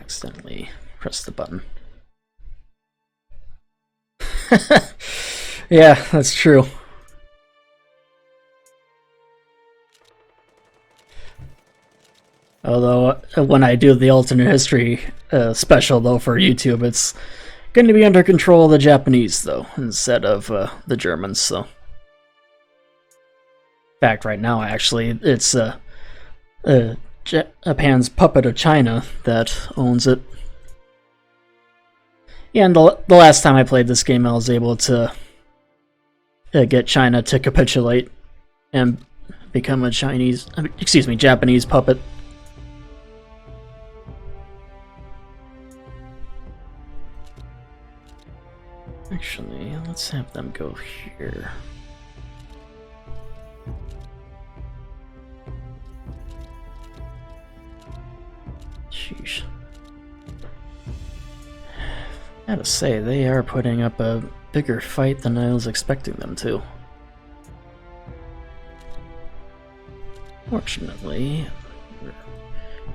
Accidentally press the button. Yeah, that's true. Although, when I do the alternate history special, though, for YouTube, it's going to be under control of the Japanese, though, instead of the Germans, so. In fact, right now, actually, it's Japan's Puppet of China that owns it. Yeah, and the last time I played this game, I was able to get China to capitulate and become a Japanese puppet. Actually, let's have them go here. Sheesh. I gotta say, they are putting up a bigger fight than I was expecting them to. Fortunately, we're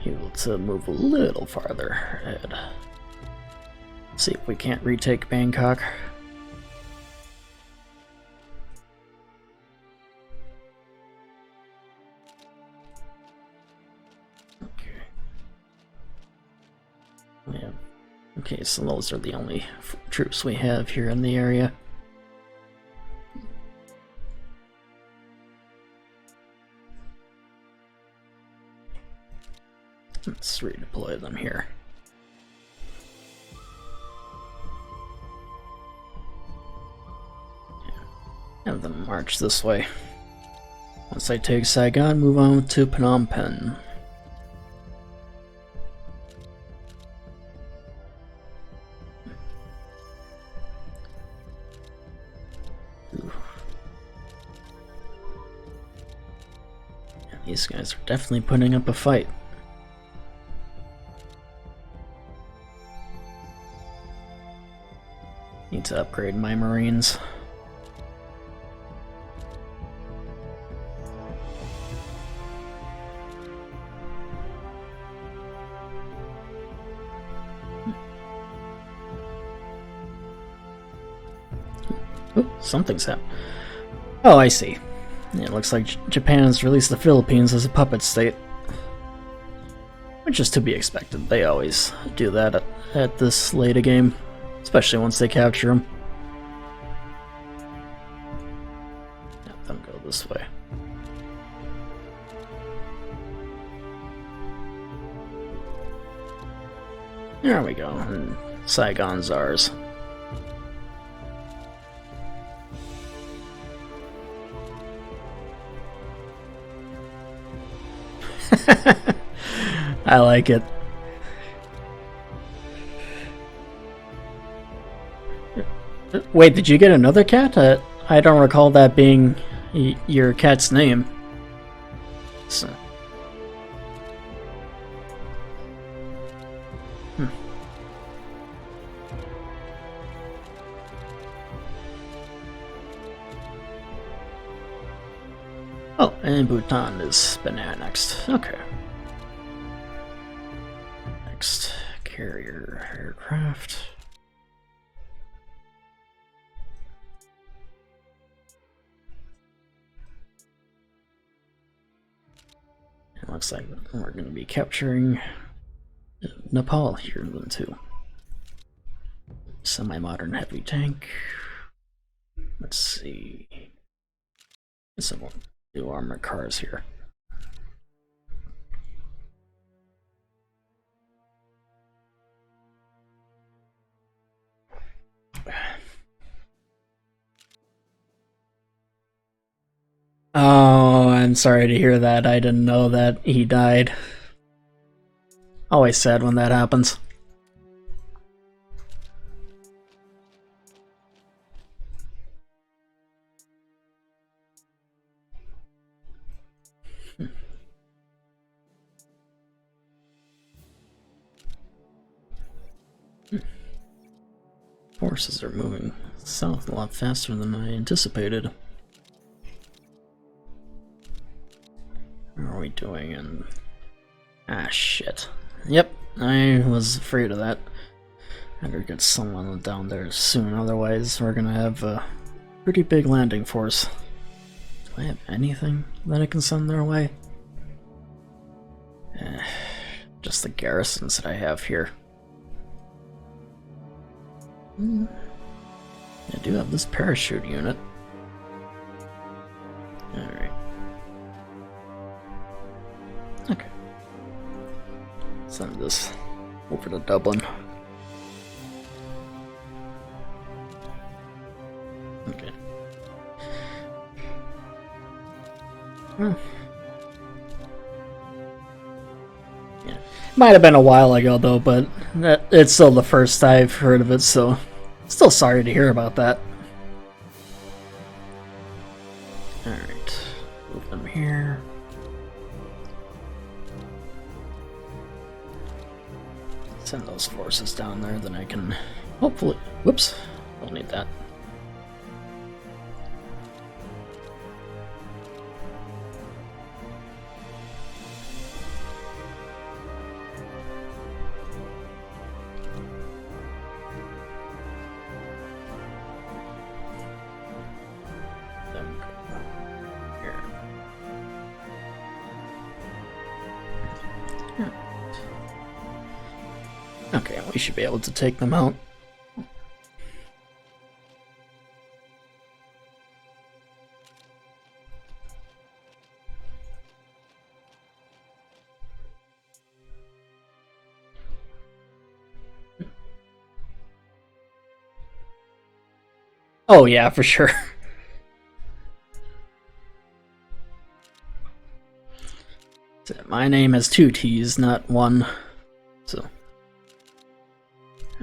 able to move a little farther ahead. See if we can't retake Bangkok. Okay. Yeah. Okay, so those are the only troops we have here in the area. Let's redeploy them here. Have them march this way. Once I take Saigon, move on to Phnom Penh. Ooh. Yeah, these guys are definitely putting up a fight. Need to upgrade my Marines. Ooh, something's happened. Oh, I see. Yeah, it looks like Japan has released the Philippines as a puppet state. Which is to be expected. They always do that at this late a game. Especially once they capture them. Let them go this way. There we go. And Saigon's ours. I like it. Wait, did you get another cat? I don't recall that being your cat's name. So. Oh, and Bhutan has been annexed. Okay. Next, carrier aircraft. It looks like we're going to be capturing Nepal here then too. Semi-modern heavy tank. Let's see. Some new armored cars here. Oh, I'm sorry to hear that. I didn't know that he died. Always sad when that happens. Forces are moving south a lot faster than I anticipated. How are we doing in... Ah, shit. Yep, I was afraid of that. I better get someone down there soon, otherwise we're gonna have a pretty big landing force. Do I have anything that I can send their way? Just the garrisons that I have here. I do have this parachute unit. Alright. Okay. Send this over to Dublin. Okay. Yeah. Might have been a while ago though, but it's still the first I've heard of it, so still sorry to hear about that. Alright. Move them here. Send those forces down there, then I can hopefully... Whoops. Don't need that. Okay, we should be able to take them out. Oh yeah, for sure. My name has 2 T's, not 1. So...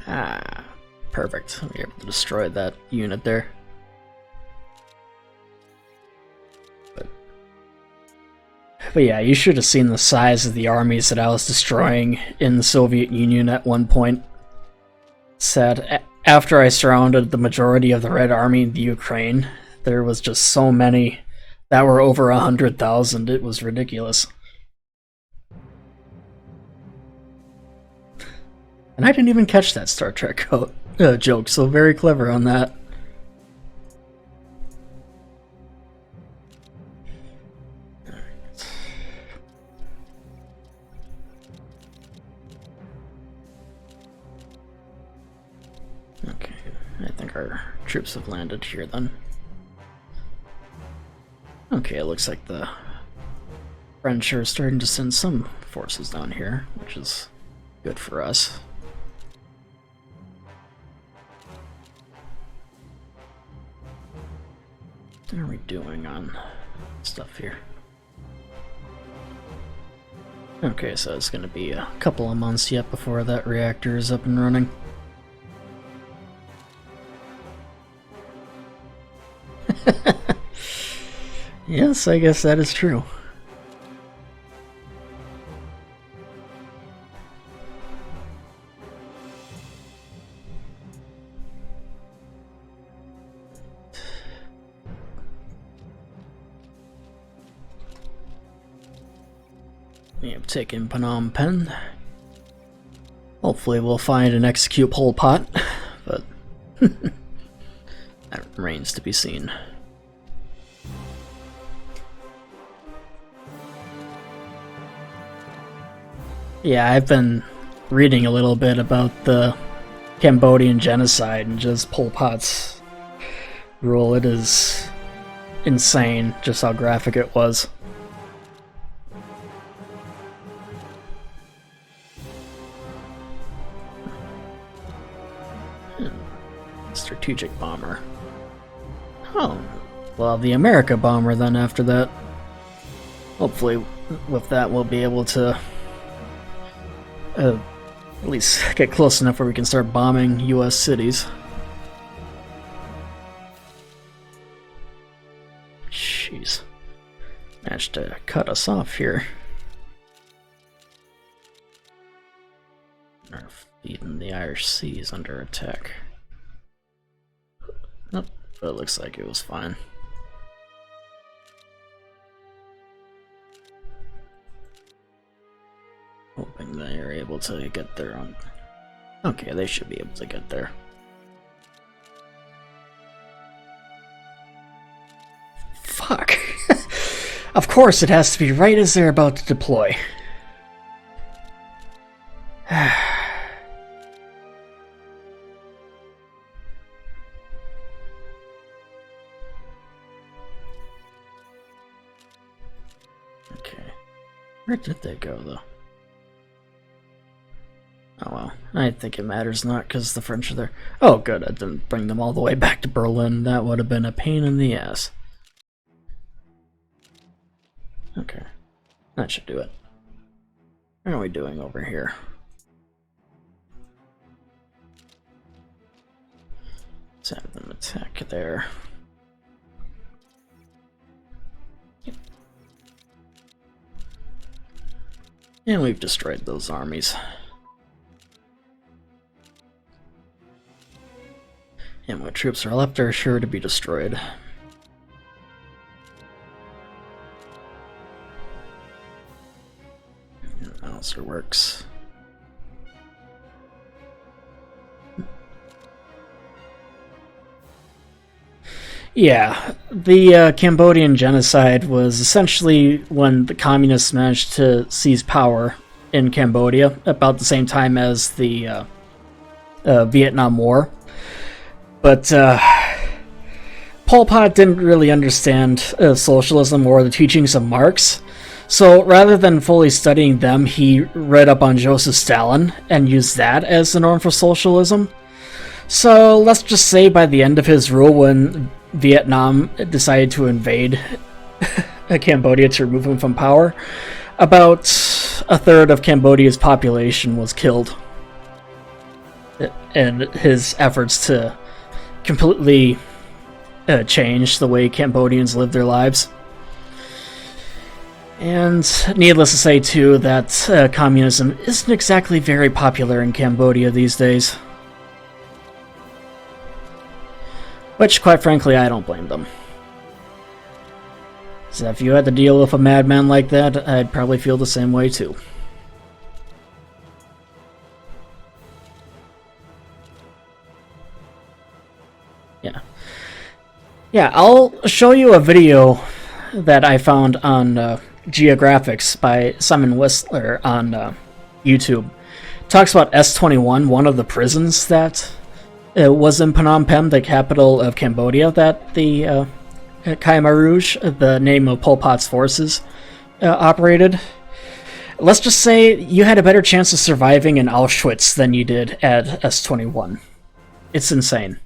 Ah, perfect. We were able to destroy that unit there. But yeah, you should have seen the size of the armies that I was destroying in the Soviet Union at one point. Said after I surrounded the majority of the Red Army in the Ukraine, there was just so many that were over 100,000. It was ridiculous. And I didn't even catch that Star Trek joke, so very clever on that. Okay, I think our troops have landed here then. Okay, it looks like the French are starting to send some forces down here, which is good for us. What are we doing on stuff here? Okay, so it's going to be a couple of months yet before that reactor is up and running. Yes, I guess that is true. We have taken Phnom Penh. Hopefully we'll find and execute Pol Pot, but that remains to be seen. Yeah, I've been reading a little bit about the Cambodian genocide and just Pol Pot's rule. It is insane just how graphic it was. Strategic bomber. Oh, well, the America bomber then after that. Hopefully with that we'll be able to at least get close enough where we can start bombing US cities. Jeez. Managed to cut us off here. Our fleet in the Irish Sea is under attack. Nope, but it looks like it was fine. Hoping they are able to get there on... Okay, they should be able to get there. Fuck. Of course, it has to be right as they're about to deploy. Okay. Where did they go, though? Oh well, I think it matters not because the French are there. Oh good, I didn't bring them all the way back to Berlin. That would have been a pain in the ass. Okay, that should do it. What are we doing over here? Let's have them attack there. And we've destroyed those armies. And what troops are left are sure to be destroyed. That also works. Yeah, the Cambodian genocide was essentially when the communists managed to seize power in Cambodia about the same time as the Vietnam War. But Pol Pot didn't really understand socialism or the teachings of Marx, so rather than fully studying them, he read up on Joseph Stalin and used that as the norm for socialism. So let's just say by the end of his rule, when Vietnam decided to invade Cambodia to remove him from power, about a third of Cambodia's population was killed in his efforts to completely change the way Cambodians live their lives. And needless to say, too, that communism isn't exactly very popular in Cambodia these days. Which, quite frankly, I don't blame them. So if you had to deal with a madman like that, I'd probably feel the same way, too. Yeah. Yeah, I'll show you a video that I found on Geographics by Simon Whistler on YouTube. It talks about S-21, one of the prisons that was in Phnom Penh, the capital of Cambodia, that the Khmer Rouge, the name of Pol Pot's forces, operated. Let's just say you had a better chance of surviving in Auschwitz than you did at S-21. It's insane.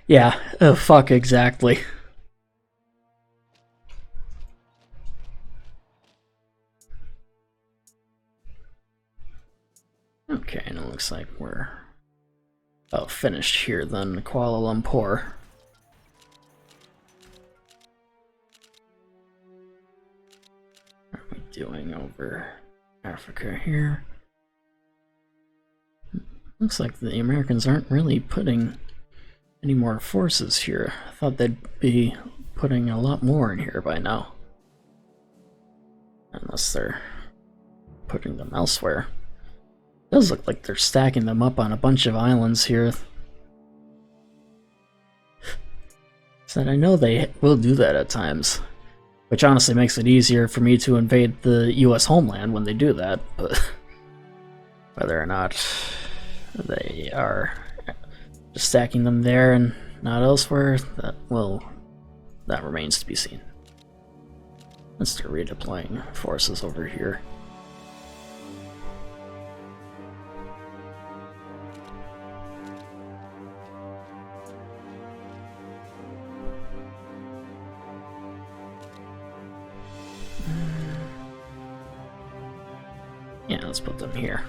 Yeah, fuck, exactly. Okay, and it looks like we're about finished here then, Kuala Lumpur. What are we doing over Africa here? Looks like the Americans aren't really putting any more forces here. I thought they'd be putting a lot more in here by now. Unless they're putting them elsewhere. It does look like they're stacking them up on a bunch of islands here. So I know they will do that at times. Which honestly makes it easier for me to invade the US homeland when they do that, but whether or not they are just stacking them there and not elsewhere, that remains to be seen. Let's start redeploying forces over here. Yeah, let's put them here.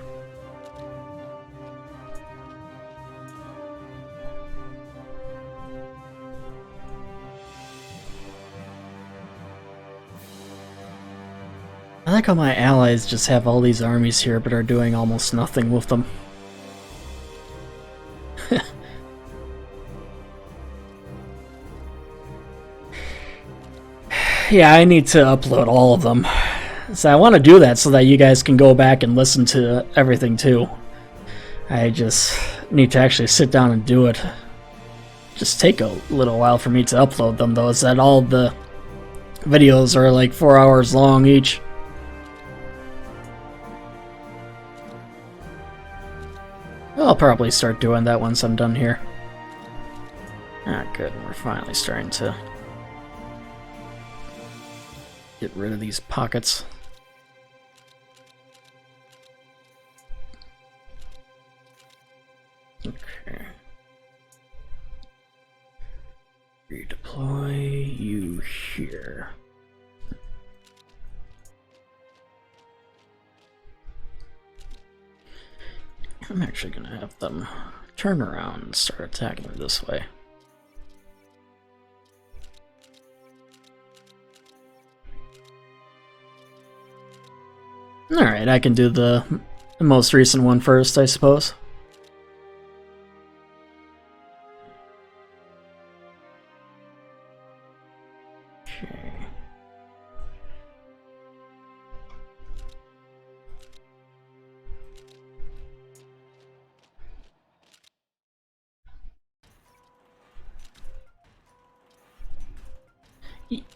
I like how my allies just have all these armies here but are doing almost nothing with them. Yeah, I need to upload all of them. So I want to do that so that you guys can go back and listen to everything too. I just need to actually sit down and do it. Just take a little while for me to upload them though, is that all the videos are like 4 hours long each. I'll probably start doing that once I'm done here. Ah, good. We're finally starting to get rid of these pockets. Okay. Redeploy you here. I'm actually gonna have them turn around and start attacking this way. Alright, I can do the most recent one first, I suppose. Okay.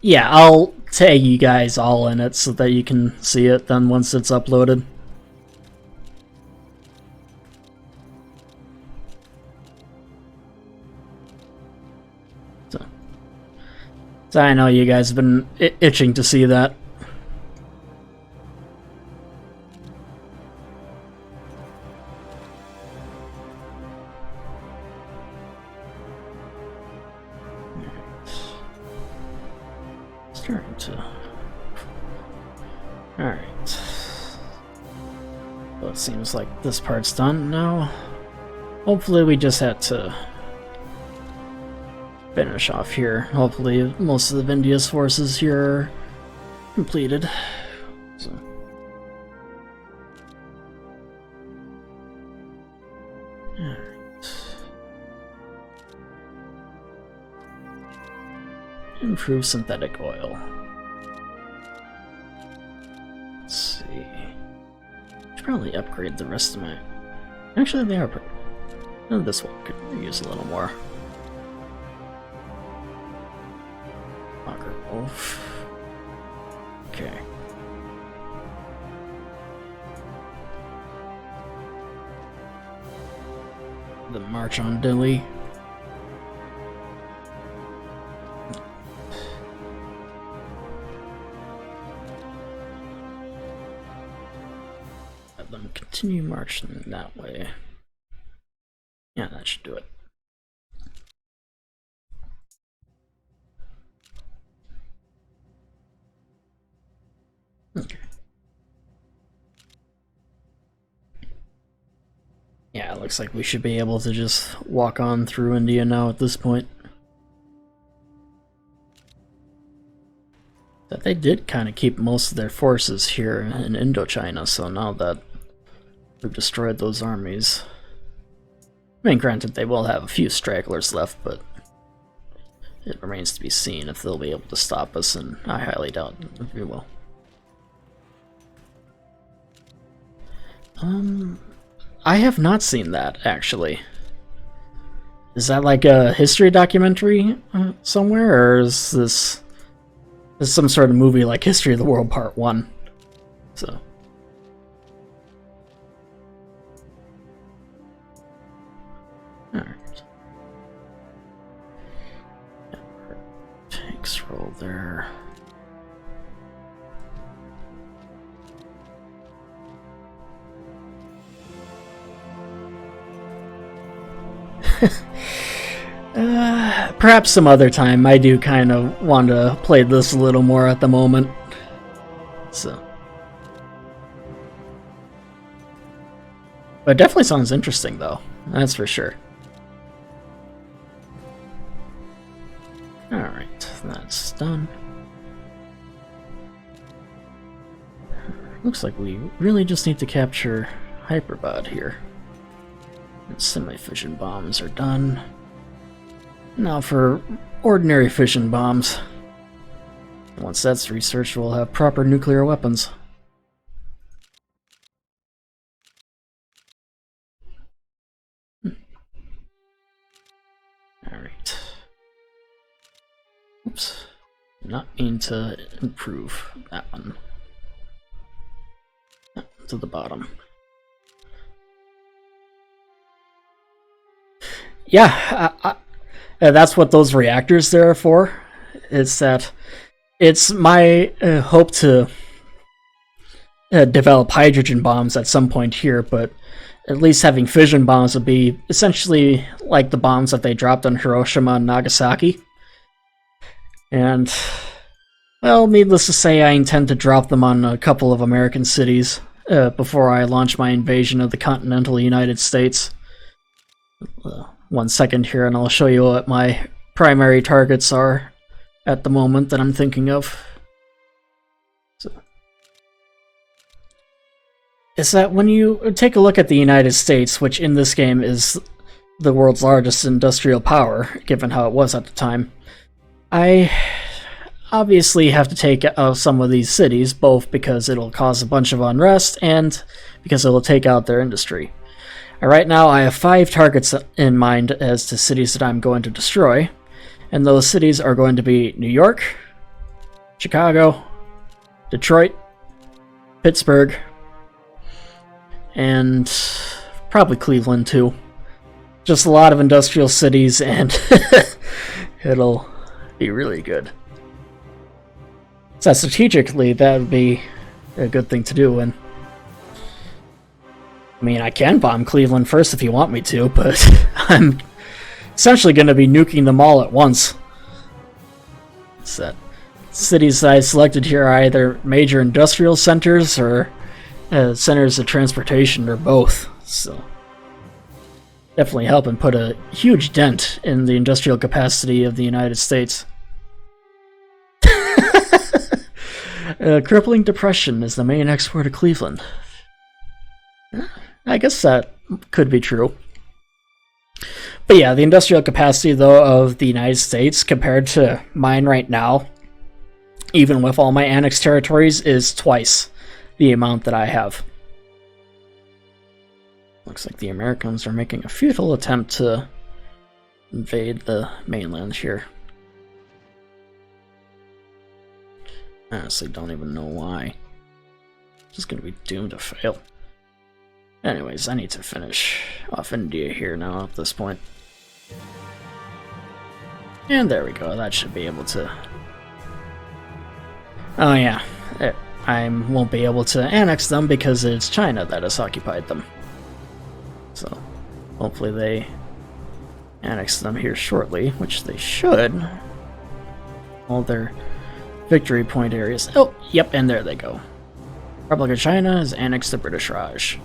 Yeah, I'll tag you guys all in it so that you can see it then once it's uploaded. So I know you guys have been itching to see that. Starting to... Alright. So it seems like this part's done now. Hopefully we just had to finish off here. Hopefully most of the Vindia's forces here are completed. So. Alright. Improve synthetic oil. Let's see. Should probably upgrade the rest of my... Actually, they are... Oh, this one could use a little more. Wolf. Okay. The march on Dilly. Let them continue marching that way. Yeah, that should do it. Okay. Yeah, it looks like we should be able to just walk on through India now at this point. But they did kind of keep most of their forces here in Indochina, so now that we've destroyed those armies... I mean, granted, they will have a few stragglers left, but it remains to be seen if they'll be able to stop us, and I highly doubt if we will. I have not seen that, actually. Is that like a history documentary somewhere, or is this some sort of movie like History of the World Part 1? So. Alright. Tanks roll there. Perhaps some other time. I do kind of want to play this a little more at the moment. So. But it definitely sounds interesting, though. That's for sure. Alright, that's done. Looks like we really just need to capture Hyperbot here. And semi-fission bombs are done. Now for ordinary fission bombs. Once that's researched, we'll have proper nuclear weapons. Alright. Oops. Not mean to improve that one. To the bottom. Yeah, that's what those reactors there are for. It's my hope to develop hydrogen bombs at some point here, but at least having fission bombs would be essentially like the bombs that they dropped on Hiroshima and Nagasaki. And, well, needless to say, I intend to drop them on a couple of American cities before I launch my invasion of the continental United States. 1 second here, and I'll show you what my primary targets are at the moment that I'm thinking of. So, is that when you take a look at the United States, which in this game is the world's largest industrial power, given how it was at the time, I obviously have to take out some of these cities, both because it'll cause a bunch of unrest and because it'll take out their industry. Right now I have 5 targets in mind as to cities that I'm going to destroy, and those cities are going to be New York, Chicago, Detroit, Pittsburgh, and probably Cleveland too. Just a lot of industrial cities, and it'll be really good. So strategically, that would be a good thing to do. And I mean, I can bomb Cleveland first if you want me to, but I'm essentially going to be nuking them all at once. So, cities I selected here are either major industrial centers or centers of transportation, or both. So, definitely helping put a huge dent in the industrial capacity of the United States. Crippling depression is the main export of Cleveland. I guess that could be true. But yeah, the industrial capacity, though, of the United States compared to mine right now, even with all my annexed territories, is twice the amount that I have. Looks like the Americans are making a futile attempt to invade the mainland here. I honestly don't even know why. Just gonna be doomed to fail. Anyways, I need to finish off India here now at this point. And there we go, that should be able to... Oh yeah, I won't be able to annex them because it's China that has occupied them. So, hopefully they annex them here shortly, which they should. All their victory point areas. Oh, yep, and there they go. Republic of China has annexed the British Raj.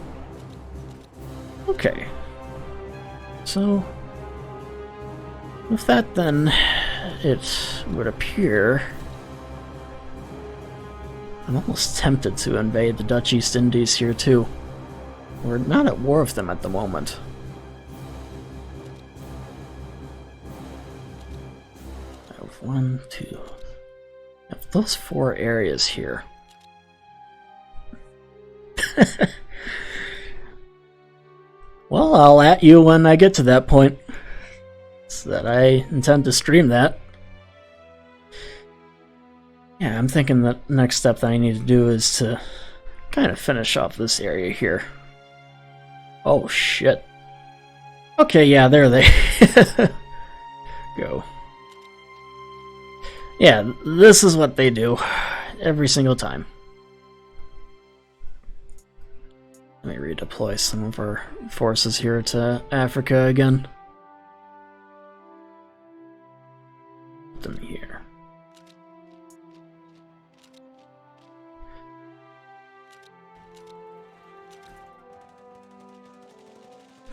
Okay. So, with that then, it would appear... I'm almost tempted to invade the Dutch East Indies here too. We're not at war with them at the moment. I have 1, 2... I have those 4 areas here. Well, I'll at you when I get to that point. So that I intend to stream that. Yeah, I'm thinking that next step that I need to do is to kind of finish off this area here. Oh shit. Okay, yeah, there they go. Yeah, this is what they do every single time. Let me redeploy some of our forces here to Africa again. Put them here.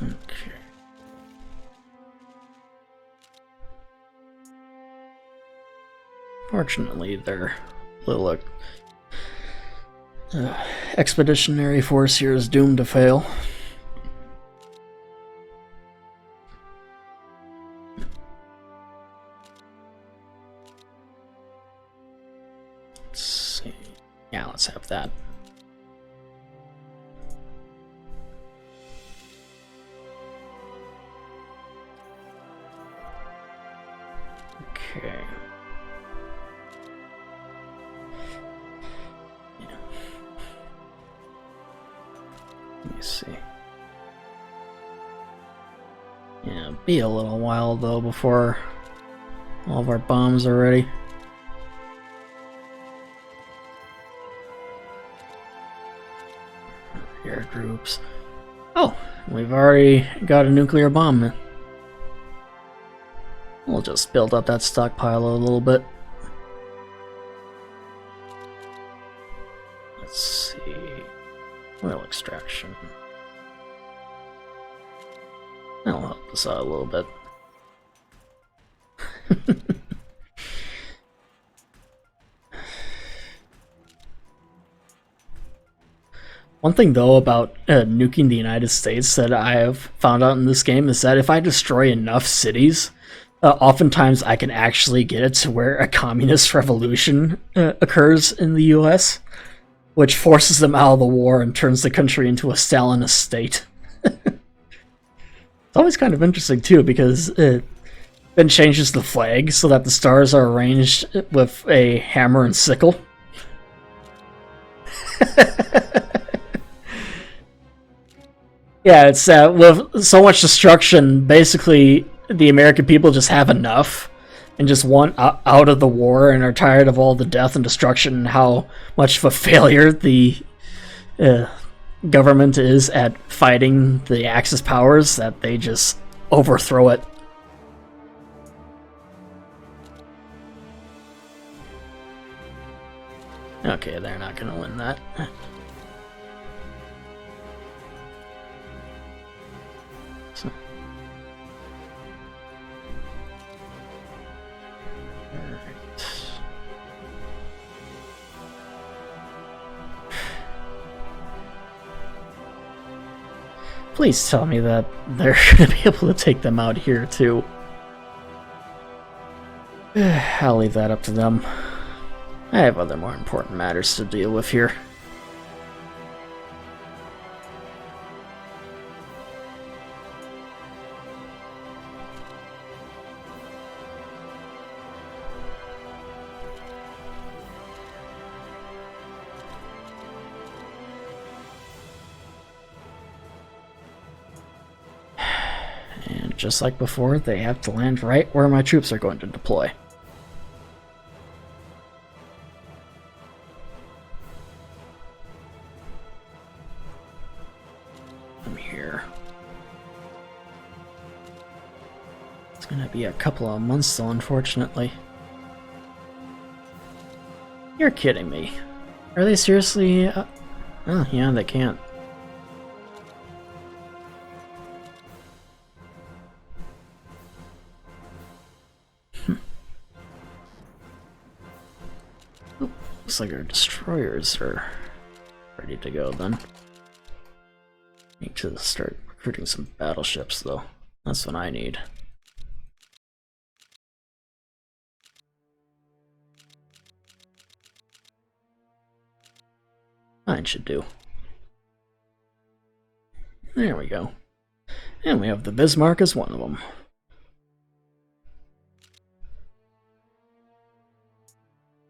Okay. Fortunately, they're a little expeditionary force here is doomed to fail. Let's see. Yeah, let's have that. Okay. Yeah. Let me see. Yeah, be a little while though before all of our bombs are ready. Air groups. Oh, we've already got a nuclear bomb. We'll just build up that stockpile a little bit. Let's see. Oil extraction. That'll help us out a little bit. One thing, though, about nuking the United States that I have found out in this game is that if I destroy enough cities, oftentimes I can actually get it to where a communist revolution occurs in the US, which forces them out of the war and turns the country into a Stalinist state. It's always kind of interesting, too, because it then changes the flag so that the stars are arranged with a hammer and sickle. Yeah, it's with so much destruction, basically the American people just have enough and just want out of the war and are tired of all the death and destruction and how much of a failure the government is at fighting the Axis powers that they just overthrow it. Okay, they're not going to win that. So. Please tell me that they're going to be able to take them out here, too. I'll leave that up to them. I have other more important matters to deal with here. And just like before, they have to land right where my troops are going to deploy. I'm here. It's gonna be a couple of months though, unfortunately. You're kidding me. Are they seriously... Oh, yeah, they can't. Looks like our destroyers are ready to go then. Need to start recruiting some battleships though. That's what I need. Mine should do. There we go. And we have the Bismarck as one of them.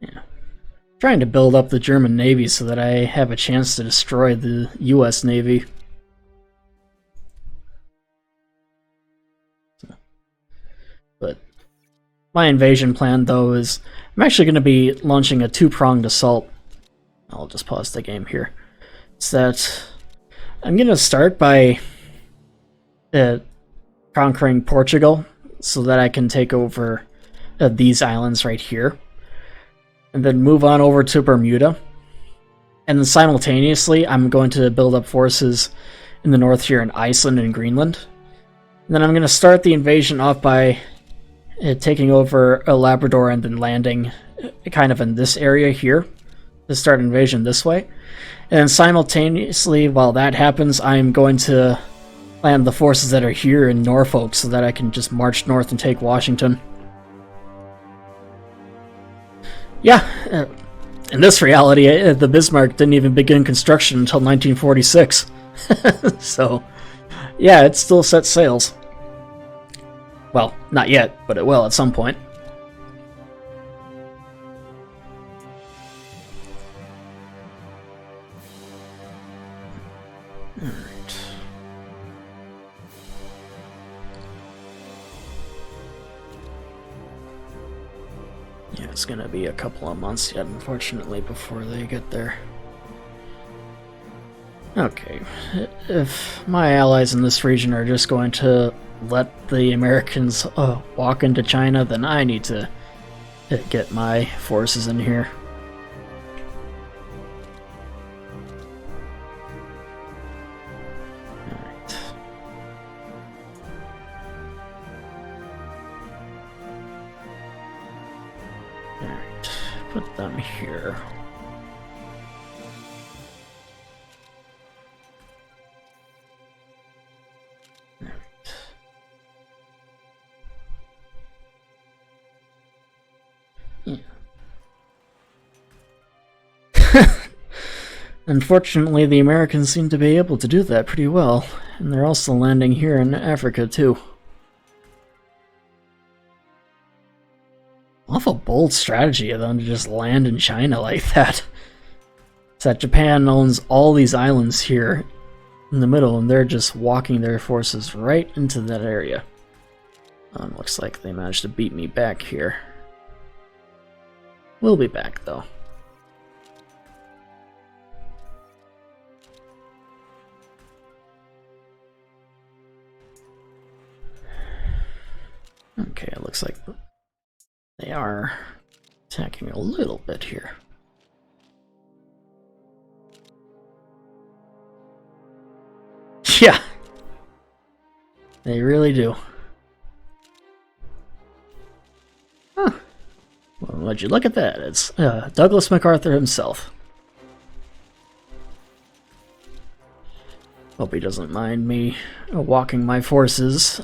Yeah. Trying to build up the German Navy so that I have a chance to destroy the US Navy. But my invasion plan, though, is I'm actually going to be launching a two-pronged assault. I'll just pause the game here. It's that I'm going to start by conquering Portugal so that I can take over these islands right here. And then move on over to Bermuda. And then simultaneously, I'm going to build up forces in the north here in Iceland and Greenland. And then I'm going to start the invasion off by taking over Labrador and then landing kind of in this area here to start invasion this way. And simultaneously, while that happens, I'm going to land the forces that are here in Norfolk so that I can just march north and take Washington. Yeah, in this reality, the Bismarck didn't even begin construction until 1946. So, yeah, it still sets sails. Well, not yet, but it will at some point. Alright. Yeah, it's gonna be a couple of months yet, unfortunately, before they get there. Okay, if my allies in this region are just going to let the Americans walk into China, then I need to get my forces in here. Alright. Alright, put them here. Unfortunately, the Americans seem to be able to do that pretty well, and they're also landing here in Africa too. Awful bold strategy of them to just land in China like that. It's that Japan owns all these islands here in the middle, and they're just walking their forces right into that area. Looks like they managed to beat me back here. We'll be back, though. Okay, it looks like they are attacking a little bit here. Yeah, they really do. Huh. Well, would you look at that? It's Douglas MacArthur himself. Hope he doesn't mind me walking my forces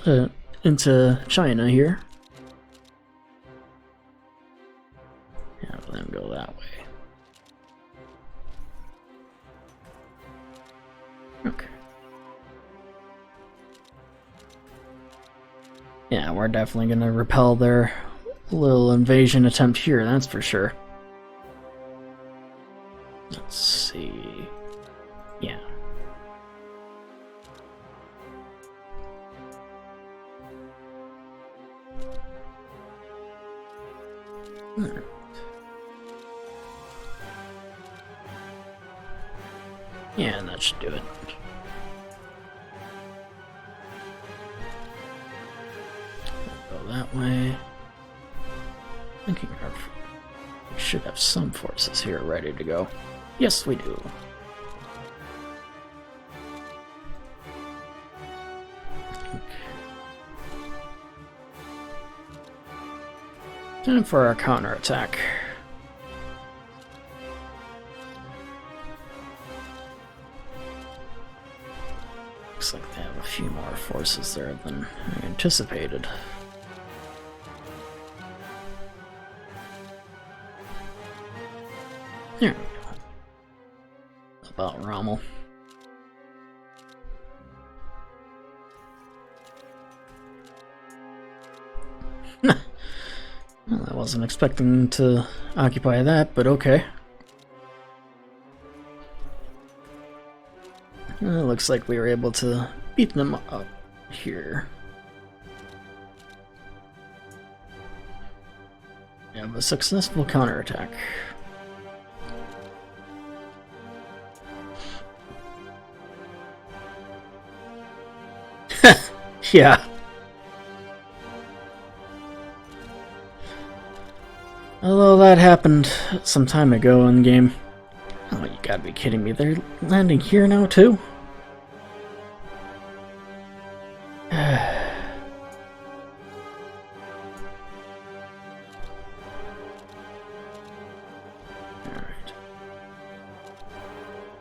into China here. Have them go that way. Okay. Yeah, we're definitely gonna repel their little invasion attempt here, that's for sure. Let's see. Yeah. Alright. Yeah, that should do it. Go that way. Thinking we should have some forces here ready to go. Yes, we do. Okay. Time for our counterattack. Looks like they have a few more forces there than I anticipated. There we go. About Rommel. Well, I wasn't expecting to occupy that, but okay. It looks like we were able to beat them up here. We have a successful counterattack. Yeah. Although that happened some time ago in the game. Oh, you gotta be kidding me. They're landing here now, too? Alright.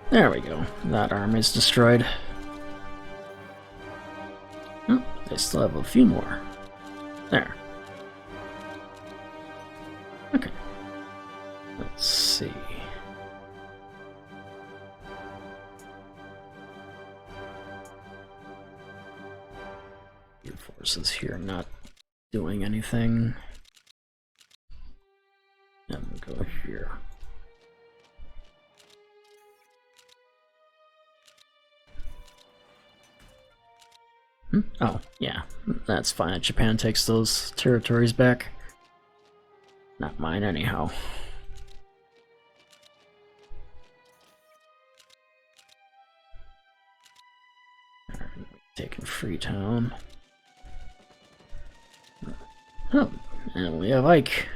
There that army's destroyed. Oh, they still have a few more. There. Okay. Let's see. Your forces here not doing anything. And we'll go here. Oh, yeah, that's fine. Japan takes those territories back. Not mine, anyhow. Taking Freetown. Oh, and we have Ike.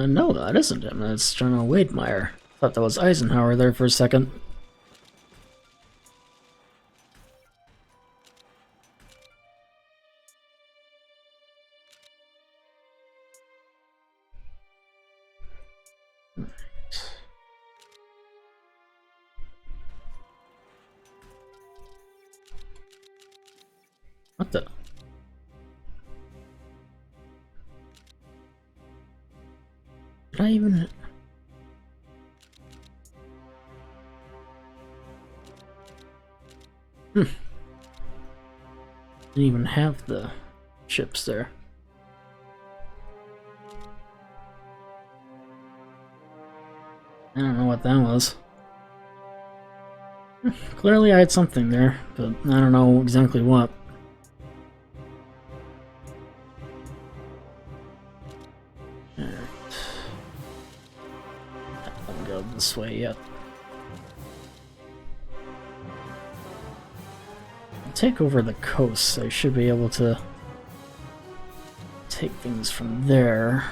No, that isn't him. That's General Wademeyer. Thought that was Eisenhower there for a second. What the? Did I even... Didn't even have the ships there. I don't know what that was. Clearly I had something there, but I don't know exactly what. Alright. I don't go this way yet. I'll take over the coast, so I should be able to take things from there.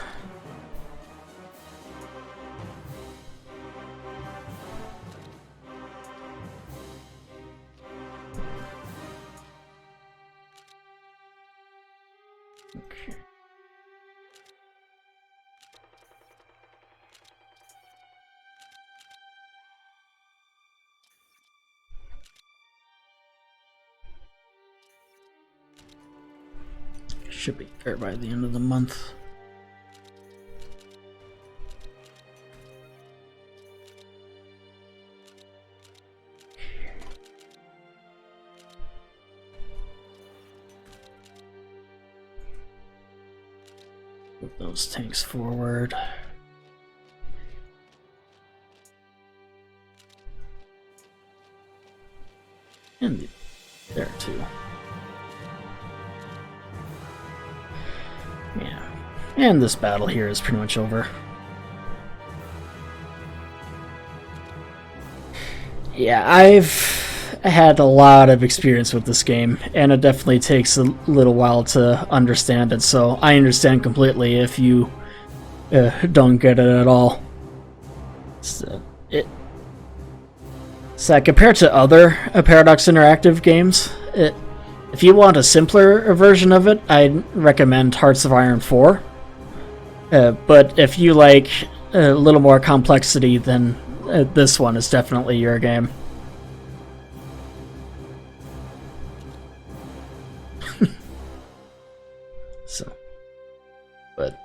Okay. Should be there by the end of the month. Move those tanks forward. And there too. Yeah. And this battle here is pretty much over. Yeah, I've had a lot of experience with this game, and it definitely takes a little while to understand it, so I understand completely if you don't get it at all. So, compared to other Paradox Interactive games, if you want a simpler version of it, I'd recommend Hearts of Iron 4. But if you like a little more complexity, then this one is definitely your game. So, but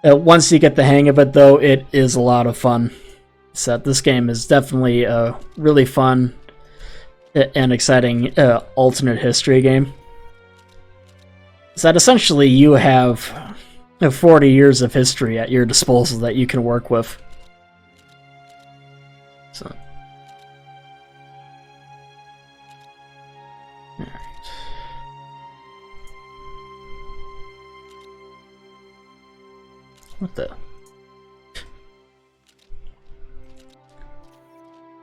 once you get the hang of it, though, it is a lot of fun. So this game is definitely a really fun and exciting alternate history game. So that essentially you have 40 years of history at your disposal that you can work with. So, all right. What the?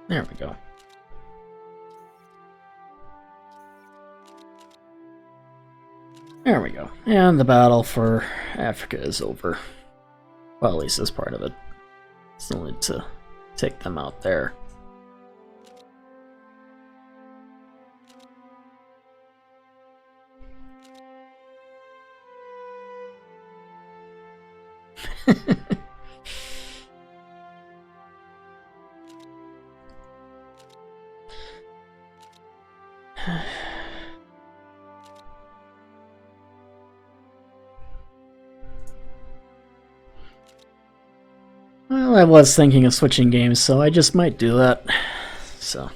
There we go. There we go. And the battle for Africa is over. Well, at least this part of it. Still need to take them out there. Well, I was thinking of switching games, so I just might do that. So.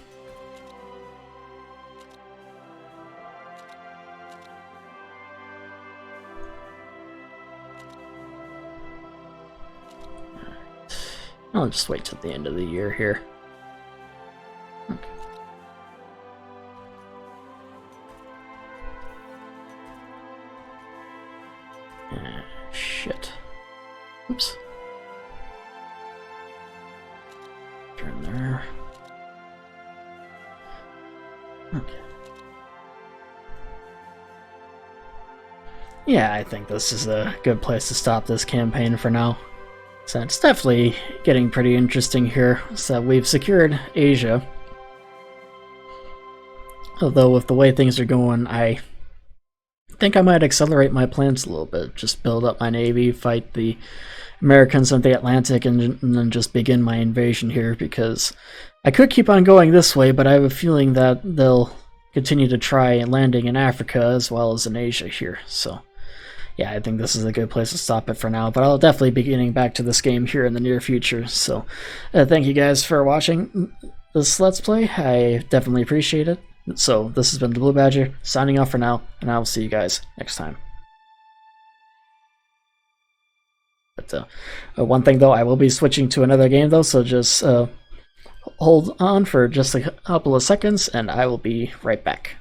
I'll just wait till the end of the year here. Okay. Shit. Oops. Turn there. Okay. Yeah, I think this is a good place to stop this campaign for now. So it's definitely getting pretty interesting here. So we've secured Asia. Although with the way things are going, I think I might accelerate my plans a little bit. Just build up my navy, fight the Americans on the Atlantic, and then just begin my invasion here, because I could keep on going this way, but I have a feeling that they'll continue to try landing in Africa as well as in Asia here. So yeah, I think this is a good place to stop it for now, but I'll definitely be getting back to this game here in the near future. So thank you guys for watching this Let's Play. I definitely appreciate it. So this has been TheBlueBadger, signing off for now, and I will see you guys next time. But one thing though, I will be switching to another game though, so just hold on for just a couple of seconds, and I will be right back.